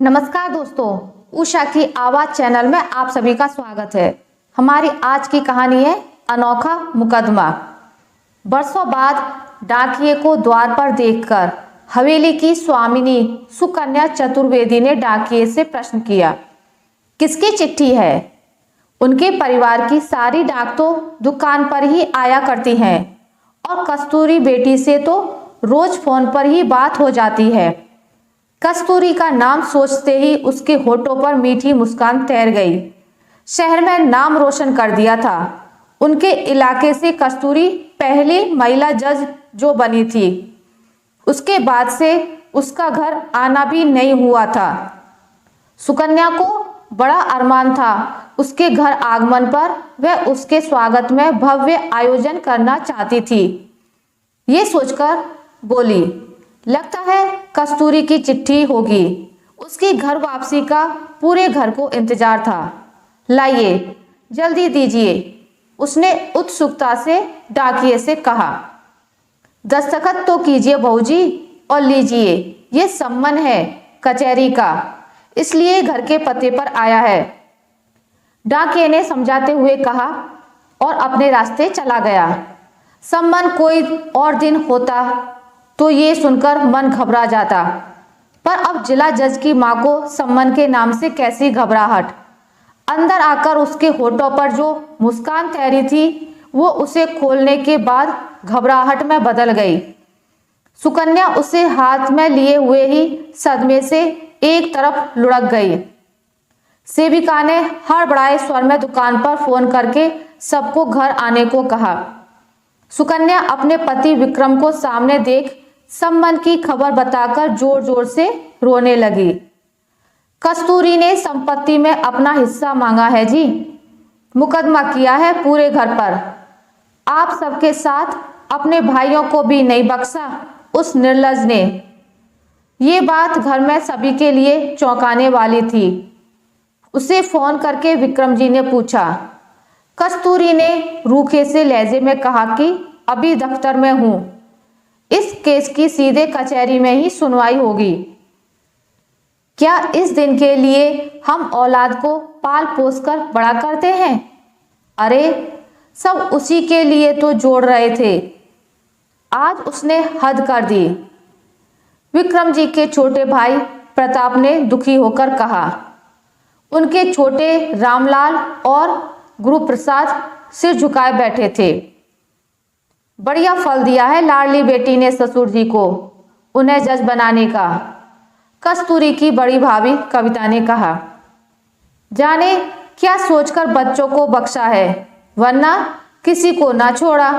नमस्कार दोस्तों, उषा की आवाज चैनल में आप सभी का स्वागत है। हमारी आज की कहानी है अनोखा मुकदमा। बरसों बाद डाकिये को द्वार पर देखकर हवेली की स्वामिनी सुकन्या चतुर्वेदी ने डाकिये से प्रश्न किया, किसकी चिट्ठी है? उनके परिवार की सारी डाक तो दुकान पर ही आया करती हैं और कस्तूरी बेटी से तो रोज फोन पर ही बात हो जाती है। कस्तूरी का नाम सोचते ही उसके होठों पर मीठी मुस्कान तैर गई। शहर में नाम रोशन कर दिया था। उनके इलाके से कस्तूरी पहली महिला जज जो बनी थी, उसके बाद से उसका घर आना भी नहीं हुआ था। सुकन्या को बड़ा अरमान था उसके घर आगमन पर वह उसके स्वागत में भव्य आयोजन करना चाहती थी। ये सोचकर बोली, लगता है कस्तूरी की चिट्ठी होगी। उसकी घर वापसी का पूरे घर को इंतजार था। लाइए, जल्दी दीजिए, उसने उत्सुकता से डाकिये से कहा। दस्तखत तो कीजिए बहू जी और लीजिए, ये सम्मन है कचहरी का, इसलिए घर के पते पर आया है। डाकिये ने समझाते हुए कहा और अपने रास्ते चला गया। सम्मन कोई और दिन होता तो ये सुनकर मन घबरा जाता, पर अब जिला जज की मां को सम्मन के नाम से कैसी घबराहट। अंदर आकर उसके होठों पर जो मुस्कान तैरी थी वो उसे खोलने के बाद घबराहट में बदल गई। सुकन्या उसे हाथ में लिए हुए ही सदमे से एक तरफ लुढ़क गई। सेविका ने हड़बड़ाए स्वर में दुकान पर फोन करके सबको घर आने को कहा। सुकन्या अपने पति विक्रम को सामने देख सम्मन की खबर बताकर जोर जोर से रोने लगी। कस्तूरी ने संपत्ति में अपना हिस्सा मांगा है जी, मुकदमा किया है पूरे घर पर। आप सबके साथ अपने भाइयों को भी नहीं बख्शा उस निर्लज ने। ये बात घर में सभी के लिए चौंकाने वाली थी। उसे फोन करके विक्रम जी ने पूछा। कस्तूरी ने रूखे से लहजे में कहा कि अभी दफ्तर में हूं, इस केस की सीधे कचहरी में ही सुनवाई होगी। क्या इस दिन के लिए हम औलाद को पाल पोस कर बड़ा करते हैं? अरे सब उसी के लिए तो जोड़ रहे थे, आज उसने हद कर दी। विक्रम जी के छोटे भाई प्रताप ने दुखी होकर कहा। उनके छोटे रामलाल और गुरु प्रसाद सिर झुकाए बैठे थे। बढ़िया फल दिया है लाडली बेटी ने ससुर जी को उन्हें जज बनाने का, कस्तूरी की बड़ी भाभी कविता ने कहा। जाने क्या सोचकर बच्चों को बख्शा है, वरना किसी को ना छोड़ा।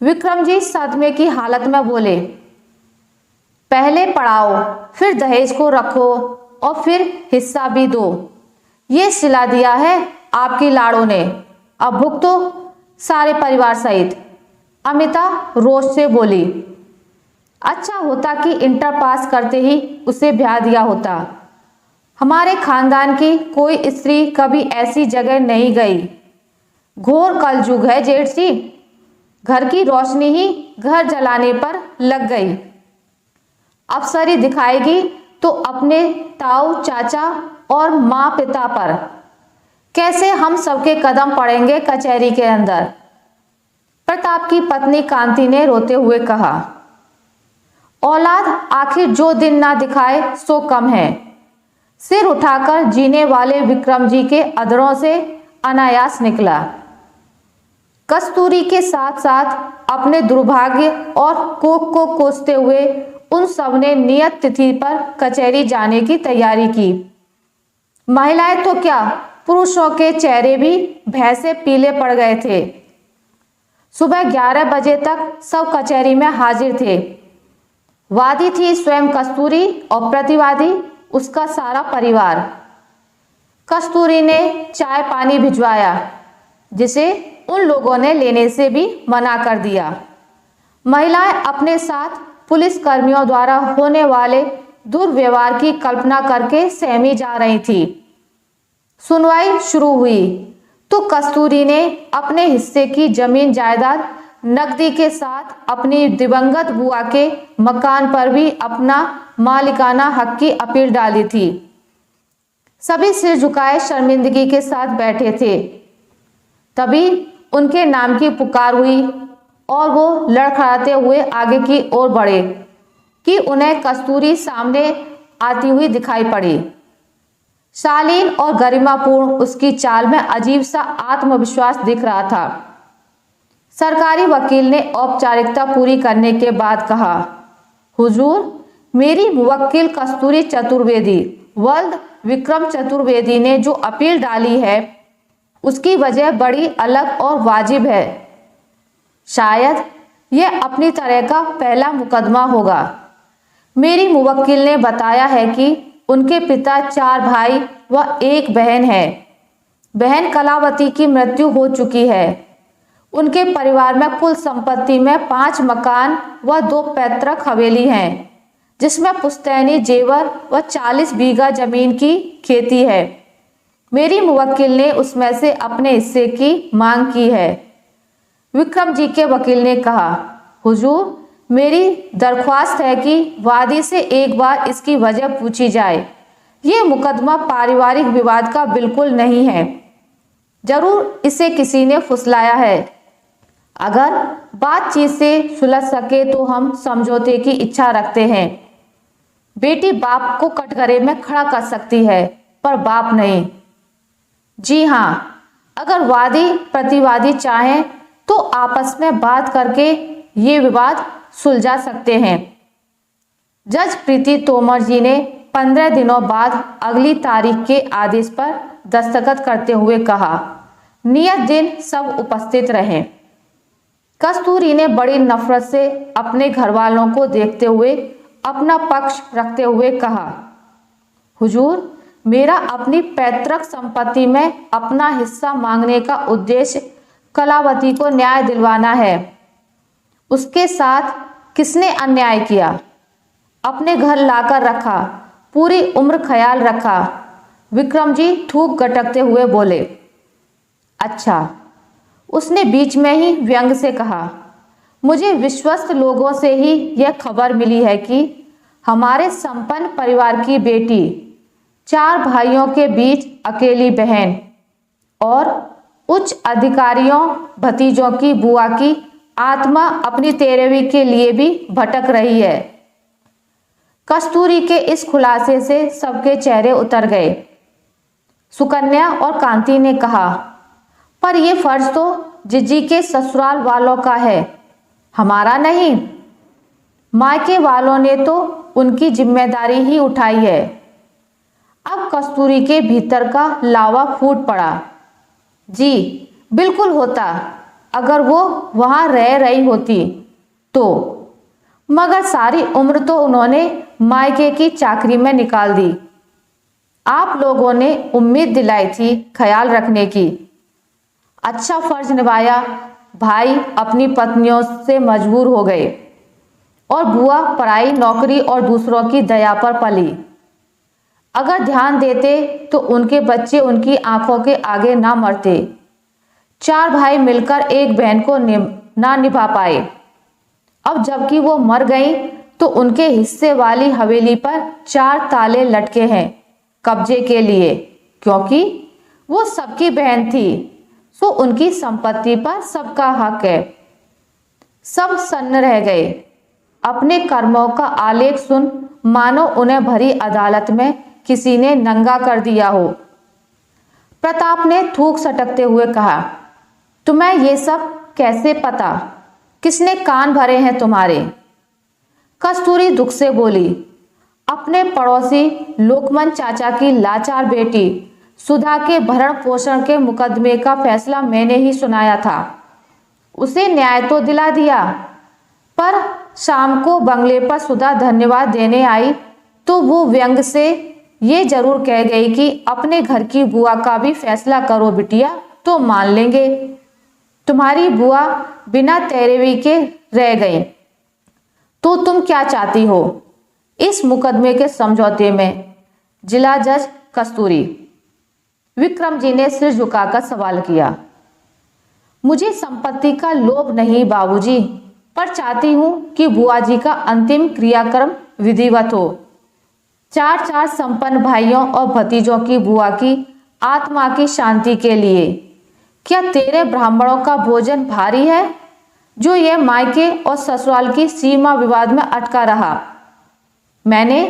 विक्रम जी सदमे की हालत में बोले, पहले पढ़ाओ, फिर दहेज को रखो और फिर हिस्सा भी दो। ये सिला दिया है आपकी लाड़ों ने, अब भुगतो सारे परिवार सहित। अमिता रोष से बोली, अच्छा होता कि इंटर पास करते ही उसे ब्याह दिया होता। हमारे खानदान की कोई स्त्री कभी ऐसी जगह नहीं गई। घोर कलयुग है जेठ जी, घर की रोशनी ही घर जलाने पर लग गई। अफसरी दिखाएगी तो अपने ताऊ चाचा और माँ पिता पर। कैसे हम सबके कदम पड़ेंगे कचहरी के अंदर। प्रताप की पत्नी कांति ने रोते हुए कहा। औलाद आखिर जो दिन ना दिखाए सो कम है। सिर उठाकर जीने वाले विक्रम जी के अधरों से अनायास निकला। कस्तूरी के साथ साथ अपने दुर्भाग्य और कोख को कोसते हुए उन सब ने नियत तिथि पर कचहरी जाने की तैयारी की। महिलाएं तो क्या, पुरुषों के चेहरे भी भय से पीले पड़ गए थे। सुबह 11 बजे तक सब कचहरी में हाजिर थे। वादी थी स्वयं कस्तूरी और प्रतिवादी उसका सारा परिवार। कस्तूरी ने चाय पानी भिजवाया, जिसे उन लोगों ने लेने से भी मना कर दिया। महिलाएं अपने साथ पुलिस कर्मियों द्वारा होने वाले दुर्व्यवहार की कल्पना करके सहमी जा रही थी। सुनवाई शुरू हुई तो कस्तूरी ने अपने हिस्से की जमीन जायदाद नकदी के साथ अपनी दिवंगत बुआ के मकान पर भी अपना मालिकाना हक की अपील डाली थी। सभी सिर झुकाए शर्मिंदगी के साथ बैठे थे। तभी उनके नाम की पुकार हुई और वो लड़खड़ाते हुए आगे की ओर बढ़े कि उन्हें कस्तूरी सामने आती हुई दिखाई पड़ी। शालीन और गरिमापूर्ण उसकी चाल में अजीब सा आत्मविश्वास दिख रहा था। सरकारी वकील ने औपचारिकता पूरी करने के बाद कहा, हुजूर, मेरी मुवक्किल कस्तूरी चतुर्वेदी वल्द विक्रम चतुर्वेदी ने जो अपील डाली है उसकी वजह बड़ी अलग और वाजिब है। शायद यह अपनी तरह का पहला मुकदमा होगा। मेरी मुवक्किल ने बताया है कि उनके पिता 4 भाई व 1 बहन है। बहन कलावती की मृत्यु हो चुकी है। उनके परिवार में कुल संपत्ति में 5 मकान व 2 पैतृक हवेली हैं, जिसमें पुश्तैनी जेवर व 40 बीघा जमीन की खेती है। मेरी मुवक्किल ने उसमें से अपने हिस्से की मांग की है। विक्रम जी के वकील ने कहा, हुजूर, मेरी दरख्वास्त है कि वादी से एक बार इसकी वजह पूछी जाए। ये मुकदमा पारिवारिक विवाद का बिल्कुल नहीं है। जरूर इसे किसी ने फुसलाया है। अगर बातचीत से सुलझ सके तो हम समझौते की इच्छा रखते हैं। बेटी बाप को कटघरे में खड़ा कर सकती है, पर बाप नहीं। जी हाँ, अगर वादी प्रतिवादी चाहें तो आपस में बात करके ये विवाद सुलझा सकते हैं। जज प्रीति तोमर जी ने 15 दिनों बाद अगली तारीख के आदेश पर दस्तखत करते हुए कहा। नियत दिन सब उपस्थित रहे। कस्तूरी ने बड़ी नफरत से अपने घरवालों को देखते हुए अपना पक्ष रखते हुए कहा, हुजूर, मेरा अपनी पैतृक संपत्ति में अपना हिस्सा मांगने का उद्देश्य कलावती को न्याय दिलवाना है। उसके साथ किसने अन्याय किया? अपने घर लाकर रखा, पूरी उम्र ख्याल रखा। विक्रम जी थूक गटकते हुए बोले। अच्छा, उसने बीच में ही व्यंग से कहा, मुझे विश्वस्त लोगों से ही यह खबर मिली है कि हमारे संपन्न परिवार की बेटी 4 भाइयों के बीच अकेली बहन और उच्च अधिकारियों भतीजों की बुआ की आत्मा अपनी 13वीं के लिए भी भटक रही है। कस्तूरी के इस खुलासे से सबके चेहरे उतर गए। सुकन्या और कांति ने कहा, पर यह फर्ज तो जिजी के ससुराल वालों का है, हमारा नहीं। मायके वालों ने तो उनकी जिम्मेदारी ही उठाई है। अब कस्तूरी के भीतर का लावा फूट पड़ा। जी बिल्कुल होता, अगर वो वहां रह रही होती तो, मगर सारी उम्र तो उन्होंने मायके की चाकरी में निकाल दी। आप लोगों ने उम्मीद दिलाई थी ख्याल रखने की। अच्छा फर्ज निभाया। भाई अपनी पत्नियों से मजबूर हो गए और बुआ पढ़ाई नौकरी और दूसरों की दया पर पली। अगर ध्यान देते तो उनके बच्चे उनकी आंखों के आगे ना मरते। 4 भाई मिलकर एक बहन को ना निभा पाए। अब जबकि वो मर गई तो उनके हिस्से वाली हवेली पर 4 ताले लटके हैं कब्जे के लिए, क्योंकि वो सबकी बहन थी, सो उनकी संपत्ति पर सबका हक है। सब सन्न रह गए। अपने कर्मों का आलेख सुन मानो उन्हें भरी अदालत में किसी ने नंगा कर दिया हो। प्रताप ने थूक सटकते हुए कहा, तुम्हें ये सब कैसे पता? किसने कान भरे हैं तुम्हारे? कस्तूरी दुख से बोली, अपने पड़ोसी लोकमन चाचा की लाचार बेटी सुधा के भरण पोषण के मुकदमे का फैसला मैंने ही सुनाया था। उसे न्याय तो दिला दिया, पर शाम को बंगले पर सुधा धन्यवाद देने आई तो वो व्यंग से ये जरूर कह गई कि अपने घर की बुआ का भी फैसला करो बिटिया, तो मान लेंगे। तुम्हारी बुआ बिना 13वीं के रह गई, तो तुम क्या चाहती हो इस मुकदमे के समझौते में? जिला जज कस्तूरी। विक्रम जी ने सिर झुकाकर सवाल किया। मुझे संपत्ति का लोभ नहीं बाबूजी, पर चाहती हूँ कि बुआ जी का अंतिम क्रियाक्रम विधिवत हो। चार चार संपन्न भाइयों और भतीजों की बुआ की आत्मा की शांति के लिए। क्या तेरे ब्राह्मणों का भोजन भारी है जो ये मायके और ससुराल की सीमा विवाद में अटका रहा? मैंने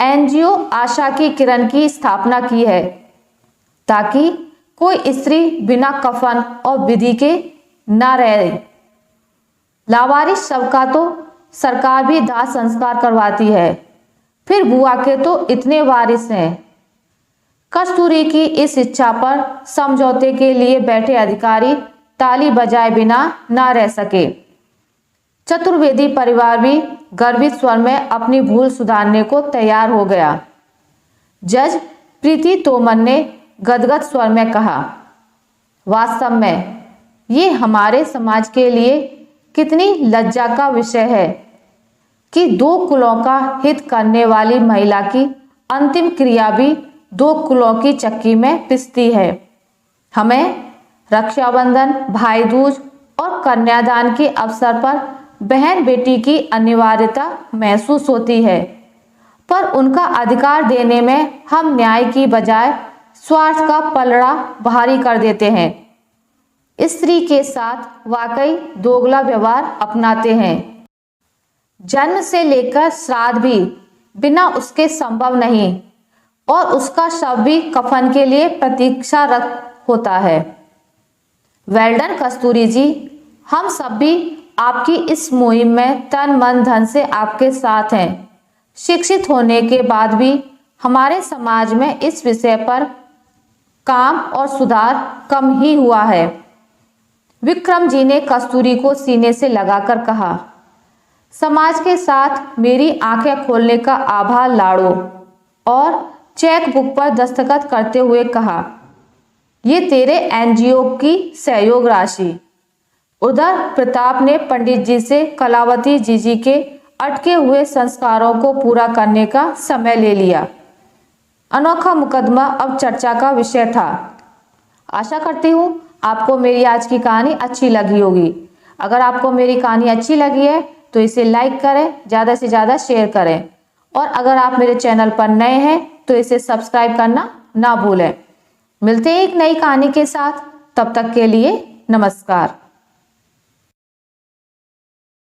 एनजीओ आशा की किरण की स्थापना की है ताकि कोई स्त्री बिना कफन और विधि के न रहे। लावारिस शव का तो सरकार भी दाह संस्कार करवाती है, फिर बुआ के तो इतने वारिस हैं। कस्तूरी की इस इच्छा पर समझौते के लिए बैठे अधिकारी ताली बजाए बिना न रह सके। चतुर्वेदी परिवार भी गर्वित स्वर में अपनी भूल सुधारने को तैयार हो गया। जज प्रीति तोमर ने गदगद स्वर में कहा, वास्तव में ये हमारे समाज के लिए कितनी लज्जा का विषय है कि दो कुलों का हित करने वाली महिला की अंतिम क्रिया भी दो कुलों की चक्की में पिसती है। हमें रक्षाबंधन, भाई दूज और कन्यादान के अवसर पर बहन बेटी की अनिवार्यता महसूस होती है, पर उनका अधिकार देने में हम न्याय की बजाय स्वार्थ का पलड़ा भारी कर देते हैं। स्त्री के साथ वाकई दोगला व्यवहार अपनाते हैं। जन्म से लेकर श्राद्ध भी बिना उसके संभव नहीं और उसका शव भी कफन के लिए प्रतीक्षारत होता है। वेल्डन कस्तूरी जी, हम सब भी आपकी इस मुहिम में तन मन धन से आपके साथ हैं। शिक्षित होने के बाद भी हमारे समाज में इस विषय पर काम और सुधार कम ही हुआ है। विक्रम जी ने कस्तूरी को सीने से लगाकर कहा, समाज के साथ मेरी आंखें खोलने का आभार लाड़ो, और चेक बुक पर दस्तखत करते हुए कहा, ये तेरे एनजीओ की सहयोग राशि। उधर प्रताप ने पंडित जी से कलावती जी के अटके हुए संस्कारों को पूरा करने का समय ले लिया। अनोखा मुकदमा अब चर्चा का विषय था। आशा करती हूँ आपको मेरी आज की कहानी अच्छी लगी होगी। अगर आपको मेरी कहानी अच्छी लगी है तो इसे लाइक करें, ज़्यादा से ज़्यादा शेयर करें, और अगर आप मेरे चैनल पर नए हैं तो इसे सब्सक्राइब करना ना भूलें। मिलते हैं एक नई कहानी के साथ, तब तक के लिए नमस्कार।